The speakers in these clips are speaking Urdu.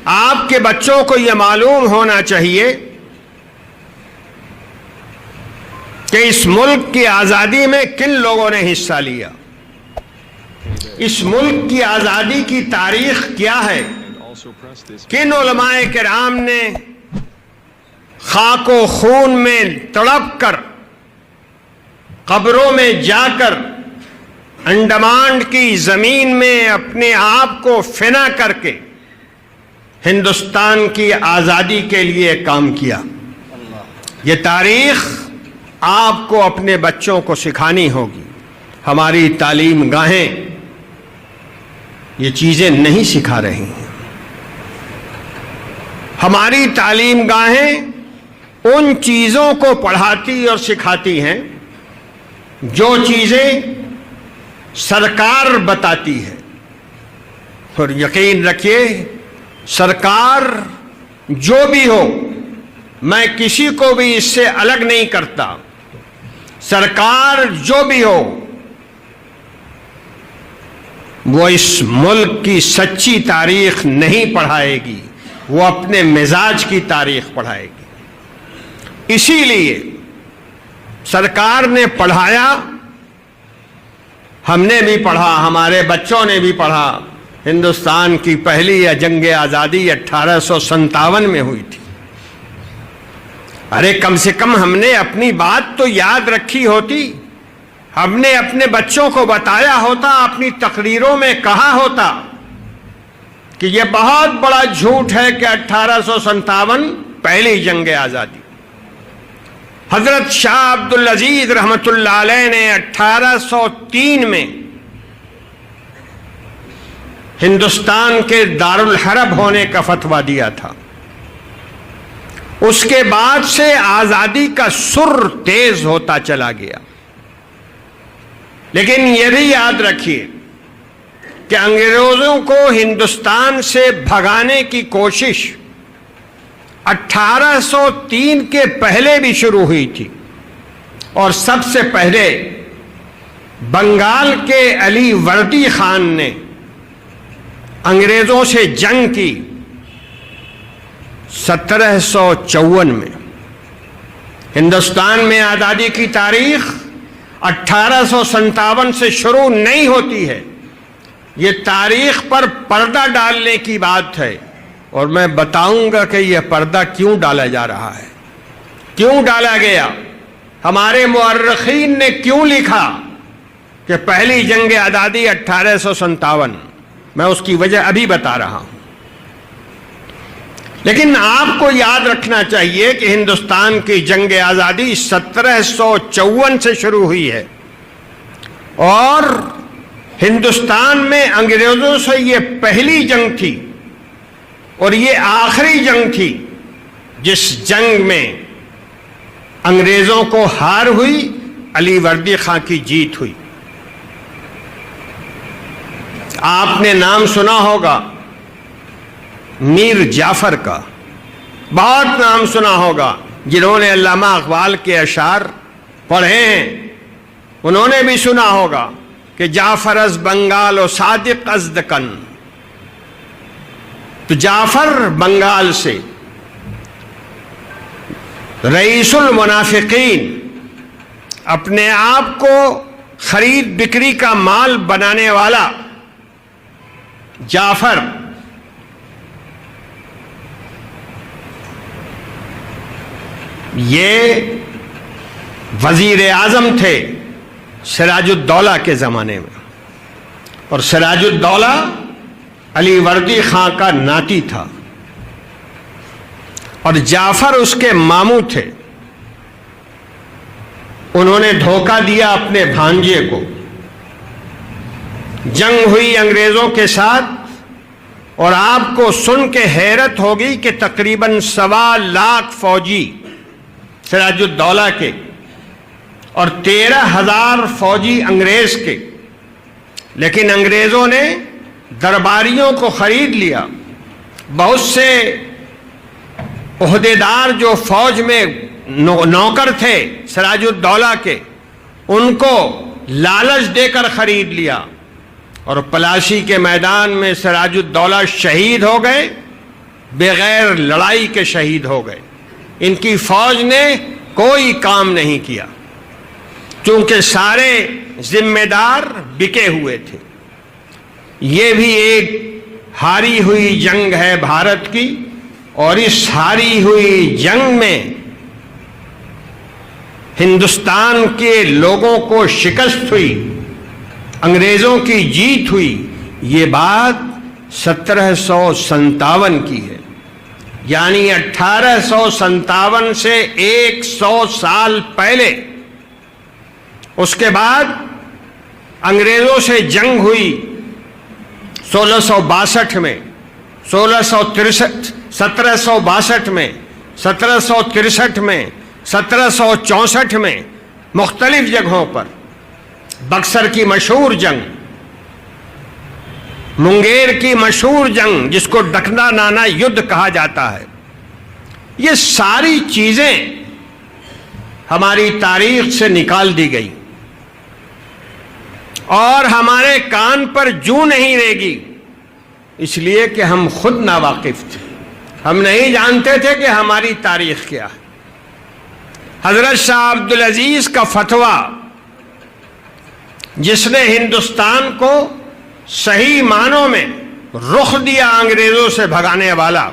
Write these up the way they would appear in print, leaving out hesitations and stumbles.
آپ کے بچوں کو یہ معلوم ہونا چاہیے کہ اس ملک کی آزادی میں کن لوگوں نے حصہ لیا، اس ملک کی آزادی کی تاریخ کیا ہے، کن علماء کرام نے خاک و خون میں تڑپ کر، قبروں میں جا کر، انڈمان کی زمین میں اپنے آپ کو فنا کر کے ہندوستان کی آزادی کے لیے کام کیا۔ یہ تاریخ آپ کو اپنے بچوں کو سکھانی ہوگی۔ ہماری تعلیم گاہیں یہ چیزیں نہیں سکھا رہی ہیں۔ ہماری تعلیم گاہیں ان چیزوں کو پڑھاتی اور سکھاتی ہیں جو چیزیں سرکار بتاتی ہے، اور یقین رکھیے سرکار جو بھی ہو، میں کسی کو بھی اس سے الگ نہیں کرتا، سرکار جو بھی ہو وہ اس ملک کی سچی تاریخ نہیں پڑھائے گی، وہ اپنے مزاج کی تاریخ پڑھائے گی۔ اسی لیے سرکار نے پڑھایا، ہم نے بھی پڑھا، ہمارے بچوں نے بھی پڑھا۔ ہندوستان کی پہلی جنگ آزادی 1857 میں ہوئی تھی۔ ارے کم سے کم ہم نے اپنی بات تو یاد رکھی ہوتی، ہم نے اپنے بچوں کو بتایا ہوتا، اپنی تقریروں میں کہا ہوتا کہ یہ بہت بڑا جھوٹ ہے کہ 1857 پہلی جنگ آزادی۔ حضرت شاہ عبدالعزیز رحمت اللہ علیہ نے 1803 میں ہندوستان کے دارالحرب ہونے کا فتویٰ دیا تھا۔ اس کے بعد سے آزادی کا سر تیز ہوتا چلا گیا، لیکن یہ بھی یاد رکھیے کہ انگریزوں کو ہندوستان سے بھگانے کی کوشش 1803 کے پہلے بھی شروع ہوئی تھی، اور سب سے پہلے بنگال کے علی وردی خان نے انگریزوں سے جنگ کی 1754 میں۔ ہندوستان میں آزادی کی تاریخ 1857 سے شروع نہیں ہوتی ہے، یہ تاریخ پر پردہ ڈالنے کی بات ہے، اور میں بتاؤں گا کہ یہ پردہ کیوں ڈالا جا رہا ہے، کیوں ڈالا گیا، ہمارے مورخین نے کیوں لکھا کہ پہلی جنگ آزادی 1857۔ میں اس کی وجہ ابھی بتا رہا ہوں، لیکن آپ کو یاد رکھنا چاہیے کہ ہندوستان کی جنگ آزادی 1754 سے شروع ہوئی ہے، اور ہندوستان میں انگریزوں سے یہ پہلی جنگ تھی اور یہ آخری جنگ تھی جس جنگ میں انگریزوں کو ہار ہوئی، علی وردی خان کی جیت ہوئی۔ آپ نے نام سنا ہوگا میر جعفر کا، بہت نام سنا ہوگا، جنہوں نے علامہ اقبال کے اشعار پڑھے ہیں انہوں نے بھی سنا ہوگا کہ جعفر از بنگال و صادق از دکن۔ تو جعفر بنگال سے، رئیس المنافقین، اپنے آپ کو خرید بکری کا مال بنانے والا جعفر، یہ وزیر اعظم تھے سراج الدولہ کے زمانے میں، اور سراج الدولہ علی وردی خان کا ناتی تھا، اور جعفر اس کے ماموں تھے۔ انہوں نے دھوکہ دیا اپنے بھانجے کو، جنگ ہوئی انگریزوں کے ساتھ، اور آپ کو سن کے حیرت ہوگی کہ تقریباً 1.25 لاکھ فوجی سراج الدولہ کے اور 13,000 فوجی انگریز کے، لیکن انگریزوں نے درباریوں کو خرید لیا۔ بہت سے عہدیدار جو فوج میں نوکر تھے سراج الدولہ کے، ان کو لالچ دے کر خرید لیا، اور پلاشی کے میدان میں سراج الدولہ شہید ہو گئے، بغیر لڑائی کے شہید ہو گئے. ان کی فوج نے کوئی کام نہیں کیا چونکہ سارے ذمہ دار بکے ہوئے تھے. یہ بھی ایک ہاری ہوئی جنگ ہے بھارت کی, اور اس ہاری ہوئی جنگ میں ہندوستان کے لوگوں کو شکست ہوئی, انگریزوں کی جیت ہوئی. یہ بات 1757 کی ہے, یعنی 1857 سے 100 سال پہلے. اس کے بعد انگریزوں سے جنگ ہوئی 1662 میں, 1762 میں, 1763 میں, 1764 میں, مختلف جگہوں پر. بکسر کی مشہور جنگ, منگیر کی مشہور جنگ جس کو ڈکنا نانا یدھ کہا جاتا ہے. یہ ساری چیزیں ہماری تاریخ سے نکال دی گئی اور ہمارے کان پر جوں نہیں رہے گی, اس لیے کہ ہم خود ناواقف تھے. ہم نہیں جانتے تھے کہ ہماری تاریخ کیا ہے. حضرت شاہ عبدالعزیز کا فتویٰ, جس نے ہندوستان کو صحیح معنوں میں رخ دیا انگریزوں سے بھگانے والا,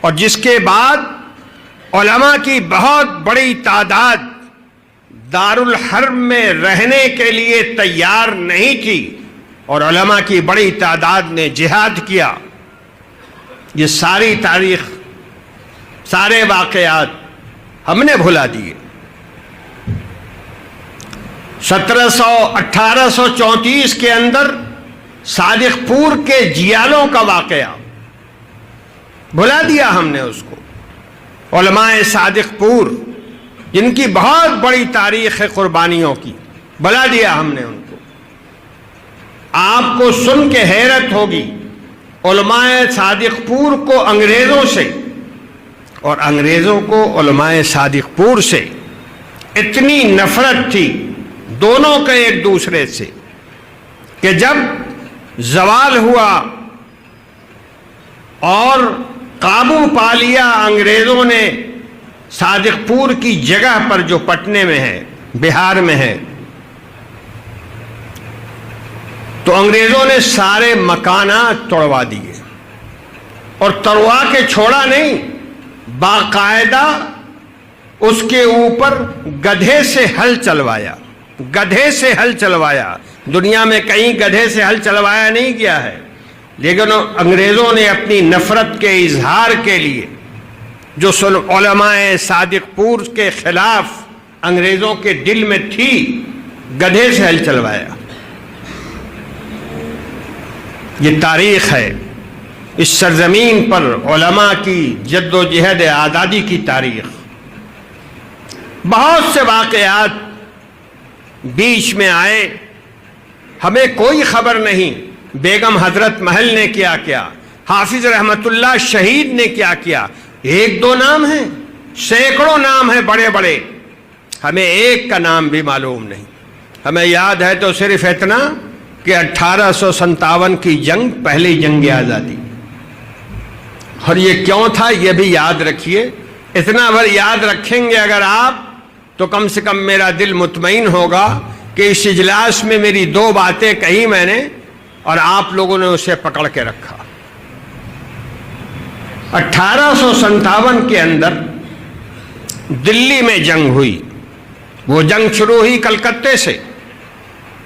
اور جس کے بعد علماء کی بہت بڑی تعداد دارالحرب میں رہنے کے لیے تیار نہیں تھی اور علماء کی بڑی تعداد نے جہاد کیا. یہ ساری تاریخ, سارے واقعات ہم نے بھلا دیے. 1834 کے اندر صادق پور کے جیالوں کا واقعہ بھلا دیا ہم نے اس کو. علماء صادق پور جن کی بہت بڑی تاریخ ہے قربانیوں کی, بھلا دیا ہم نے ان کو. آپ کو سن کے حیرت ہوگی, علماء صادق پور کو انگریزوں سے اور انگریزوں کو علماء صادق پور سے اتنی نفرت تھی دونوں کے ایک دوسرے سے کہ جب زوال ہوا اور قابو پا لیا انگریزوں نے صادق پور کی جگہ پر جو پٹنے میں ہے, بہار میں ہے, تو انگریزوں نے سارے مکانات توڑوا دیے اور توڑوا کے چھوڑا نہیں, باقاعدہ اس کے اوپر گدھے سے ہل چلوایا. گدھے سے ہل چلوایا. دنیا میں کہیں گدھے سے ہل چلوایا نہیں گیا ہے, لیکن انگریزوں نے اپنی نفرت کے اظہار کے لیے جو علماء صادق پور کے خلاف انگریزوں کے دل میں تھی, گدھے سے ہل چلوایا. یہ تاریخ ہے. اس سرزمین پر علماء کی جد و جہد آزادی کی تاریخ. بہت سے واقعات بیچ میں آئے, ہمیں کوئی خبر نہیں. بیگم حضرت محل نے کیا کیا, حافظ رحمت اللہ شہید نے کیا کیا. ایک دو نام ہیں, سینکڑوں نام ہیں بڑے بڑے, ہمیں ایک کا نام بھی معلوم نہیں. ہمیں یاد ہے تو صرف اتنا کہ 1857 کی جنگ پہلی جنگ آزادی. اور یہ کیوں تھا یہ بھی یاد رکھیے. اتنا بھر یاد رکھیں گے اگر آپ, تو کم سے کم میرا دل مطمئن ہوگا کہ اس اجلاس میں میری دو باتیں کہی میں نے اور آپ لوگوں نے اسے پکڑ کے رکھا. 1857 کے اندر دلی میں جنگ ہوئی. وہ جنگ شروع ہوئی کلکتے سے,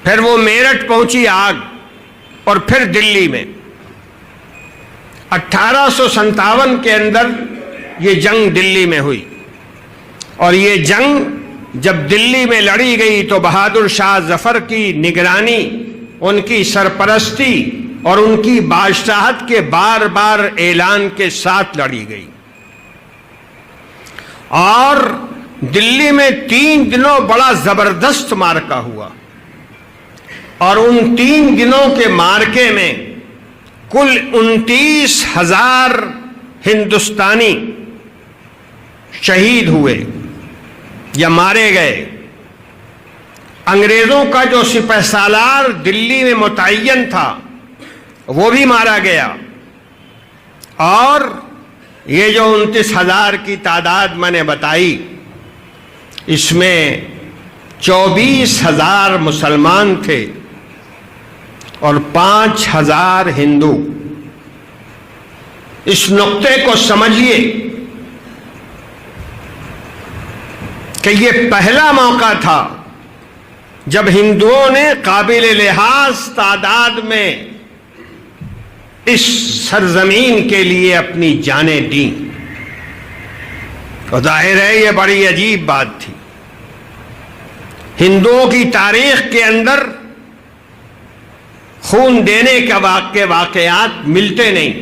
پھر وہ میرٹھ پہنچی آگ, اور پھر دلی میں. 1857 کے اندر یہ جنگ دلی میں ہوئی, اور یہ جنگ جب دلی میں لڑی گئی تو بہادر شاہ ظفر کی نگرانی, ان کی سرپرستی اور ان کی بادشاہت کے بار بار اعلان کے ساتھ لڑی گئی. اور دلی میں 3 دنوں بڑا زبردست معرکہ ہوا, اور ان 3 دنوں کے معرکے میں کل 29,000 ہندوستانی شہید ہوئے یا مارے گئے. انگریزوں کا جو سپہ سالار دلی میں متعین تھا وہ بھی مارا گیا, اور یہ جو 29,000 کی تعداد میں نے بتائی، اس میں 24,000 مسلمان تھے اور 5,000 ہندو۔ اس نقطے کو سمجھیے کہ یہ پہلا موقع تھا جب ہندوؤں نے قابل لحاظ تعداد میں اس سرزمین کے لیے اپنی جانیں دیں، اور ظاہر ہے یہ بڑی عجیب بات تھی۔ ہندوؤں کی تاریخ کے اندر خون دینے کے واقعات ملتے نہیں،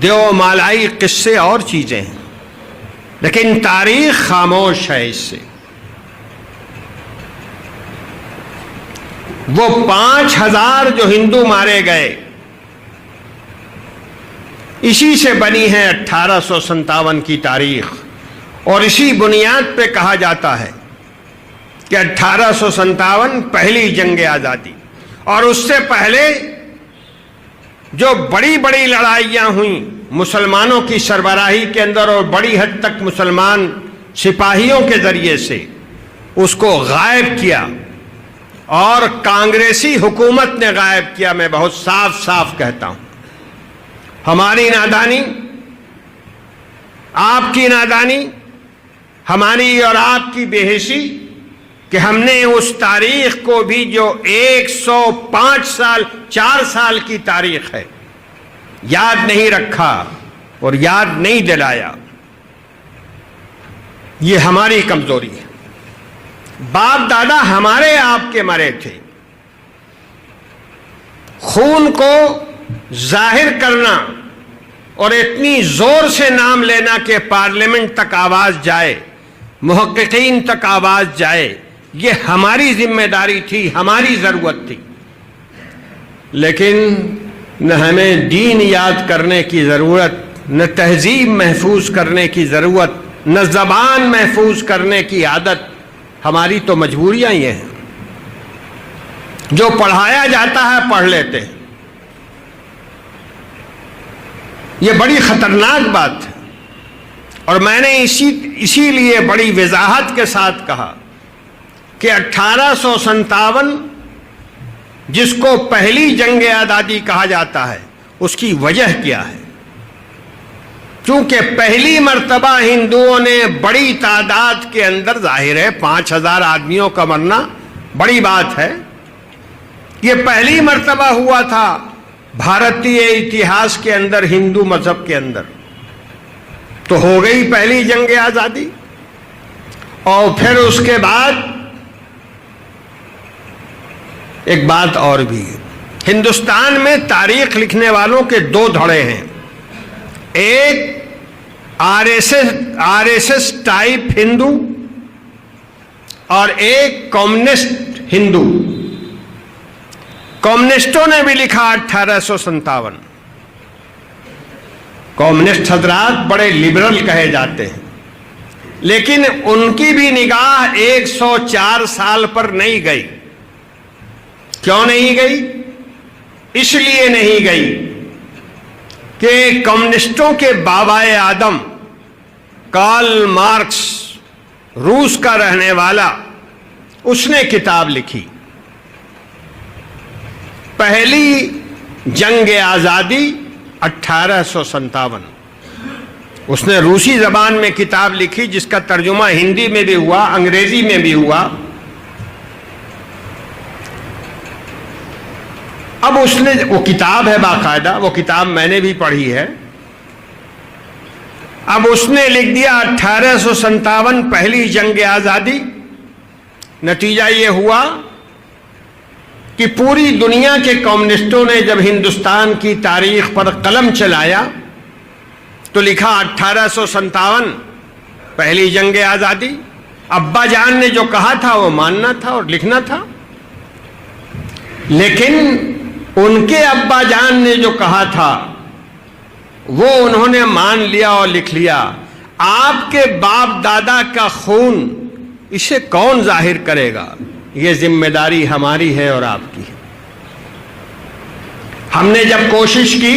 دیو مالائی قصے اور چیزیں ہیں، لیکن تاریخ خاموش ہے اس سے۔ وہ 5,000 جو ہندو مارے گئے، اسی سے بنی ہے 1857 کی تاریخ، اور اسی بنیاد پہ کہا جاتا ہے کہ 1857 پہلی جنگ آزادی، اور اس سے پہلے جو بڑی بڑی لڑائیاں ہوئیں مسلمانوں کی سربراہی کے اندر اور بڑی حد تک مسلمان سپاہیوں کے ذریعے سے، اس کو غائب کیا، اور کانگریسی حکومت نے غائب کیا۔ میں بہت صاف صاف کہتا ہوں، ہماری نادانی، آپ کی نادانی، ہماری اور آپ کی بے حسی کہ ہم نے اس تاریخ کو بھی جو 105 سال 4 سال کی تاریخ ہے یاد نہیں رکھا اور یاد نہیں دلایا۔ یہ ہماری کمزوری ہے۔ باپ دادا ہمارے آپ کے مرے تھے، خون کو ظاہر کرنا اور اتنی زور سے نام لینا کہ پارلیمنٹ تک آواز جائے، محققین تک آواز جائے، یہ ہماری ذمہ داری تھی، ہماری ضرورت تھی۔ لیکن نہ ہمیں دین یاد کرنے کی ضرورت، نہ تہذیب محفوظ کرنے کی ضرورت، نہ زبان محفوظ کرنے کی عادت۔ ہماری تو مجبوریاں یہ ہیں، جو پڑھایا جاتا ہے پڑھ لیتے ہیں۔ یہ بڑی خطرناک بات ہے، اور میں نے اسی لیے بڑی وضاحت کے ساتھ کہا کہ 1857 جس کو پہلی جنگ آزادی کہا جاتا ہے، اس کی وجہ کیا ہے؟ کیونکہ پہلی مرتبہ ہندوؤں نے بڑی تعداد کے اندر، ظاہر ہے 5,000 آدمیوں کا مرنا بڑی بات ہے، یہ پہلی مرتبہ ہوا تھا بھارتی اتہاس کے اندر، ہندو مذہب کے اندر، تو ہو گئی پہلی جنگ آزادی۔ اور پھر اس کے بعد ایک بات اور بھی ہے، ہندوستان میں تاریخ لکھنے والوں کے 2 دھڑے ہیں، ایک آر ایس ایس ٹائپ ہندو اور ایک کمیونسٹ ہندو۔ کمیونسٹوں نے بھی لکھا 1857۔ کمیونسٹ حضرات بڑے لبرل کہے جاتے ہیں، لیکن ان کی بھی نگاہ 104 سال پر نہیں گئی۔ کیوں نہیں گئی؟ اس لیے نہیں گئی کہ کمیونسٹوں کے بابائے آدم کارل مارکس، روس کا رہنے والا، اس نے کتاب لکھی پہلی جنگ آزادی 1857۔ اس نے روسی زبان میں کتاب لکھی جس کا ترجمہ ہندی میں بھی ہوا، انگریزی میں بھی ہوا۔ اب اس نے، وہ کتاب ہے باقاعدہ، وہ کتاب میں نے بھی پڑھی ہے۔ اب اس نے لکھ دیا 1857 پہلی جنگ آزادی۔ نتیجہ یہ ہوا کہ پوری دنیا کے کمیونسٹوں نے جب ہندوستان کی تاریخ پر قلم چلایا تو لکھا 1857 پہلی جنگ آزادی۔ ابا جان نے جو کہا تھا وہ ماننا تھا اور لکھنا تھا، لیکن ان کے ابا جان نے جو کہا تھا وہ انہوں نے مان لیا اور لکھ لیا۔ آپ کے باپ دادا کا خون اسے کون ظاہر کرے گا؟ یہ ذمہ داری ہماری ہے اور آپ کی ہے۔ ہم نے جب کوشش کی